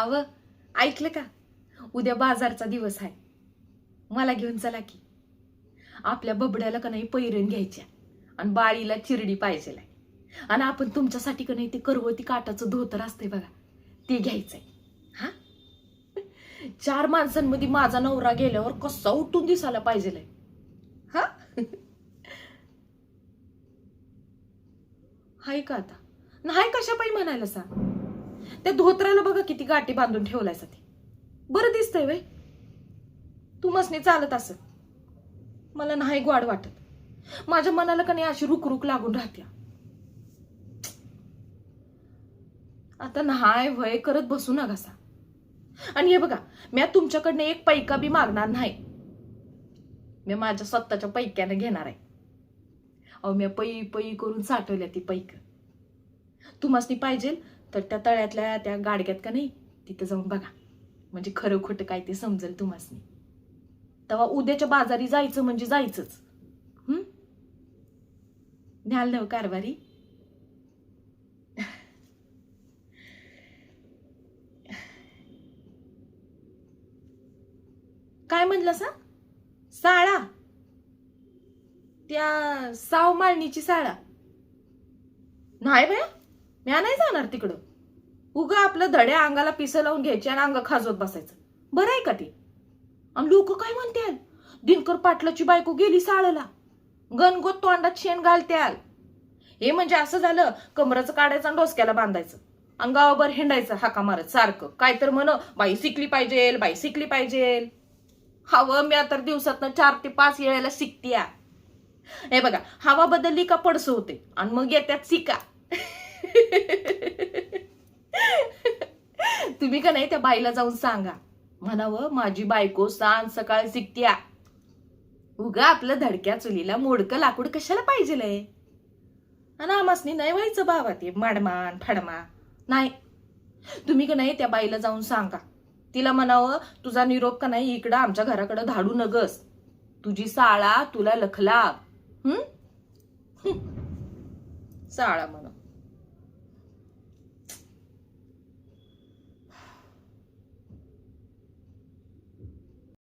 अव ऐकलं का? उद्या बाजारचा दिवस आहे. मला घेऊन चला की. आपल्या बबड्याला का नाही पैरण घ्यायच्या आणि बाळीला चिरडी पाहिजे. आणि आपण तुमच्यासाठी का नाही ते करवती काटाचं धोतर असते बघा, ते घ्यायचंय. हा 4 माणसांमध्ये माझा नवरा गेल्यावर कसा उठून दिसायला पाहिजे. हा हाय का आता? नाही कशा पाहिजे म्हणायला सांग. त्या धोत्राला बघा किती गाठी बांधून ठेवलाय सा. ते बरं दिसतंय वय? तू मसने चालत असं मला नाही गोड वाटत. माझ्या मनाला का नाही अशी रुकरुक लागून राहत्या. आता नाही वय करत बसू नका सा. आणि हे बघा, मी तुमच्याकडनं एक पैका बी मागणार नाही. मी माझ्या स्वतःच्या पैक्याने घेणार आहे. अहो मी पै पै करून साठवल्या ती पैक. तुम्हासनी पाहिजे तर त्या तळ्यातल्या त्या गाडग्यात का नाही तिथं जाऊन बघा, म्हणजे खरं खोटं काय ते समजेल तुम्हासनी. तेव्हा उद्याच्या बाजारी जायचं म्हणजे जायचंच. न्याल नव कारभारी. काय म्हणलं सा? साळा? त्या साव माळणीची साळा नाही बया, म्या नाही जाणार तिकडं. उगा आपलं धड्या अंगाला पिसं लावून घ्यायचे आणि अंग खाजवत बसायचं. बरं आहे का ते? आणि लोक काय म्हणतील, दिनकर पाटलाची बायको गेली साळला, गणगोत तोंडात शेण घालत्याल. हे म्हणजे असं झालं, कमराचं काढायचं आणि डोसक्याला बांधायचं आणि गावाभर हिंडायचं हाका मारत सारखं. काय तर म्हण बाई शिकली पाहिजे, बाई शिकली पाहिजे. हवं मी तर दिवसातनं 4 ते 5 वेळेला शिकत्या. हे बघा, हवा बदलली का पडसं होते आणि मग येत्यात शिका. तुम्ही का नाही त्या बाईला जाऊन सांगा, म्हणावं माझी बायको सांज सकाळ शिकत्या. उगा आपलं धडक्या चुलीला मोडकं लाकूड कशाला पाहिजे. आणि आमासनी नाही व्हायचं बाबा ते माडमान फाडमा. नाही, तुम्ही का नाही त्या बाईला जाऊन सांगा. तिला म्हणावं तुझा निरोप का नाही इकडं आमच्या घराकडे धाडू नगस. तुझी साळा तुला लखला. साळा म्हण.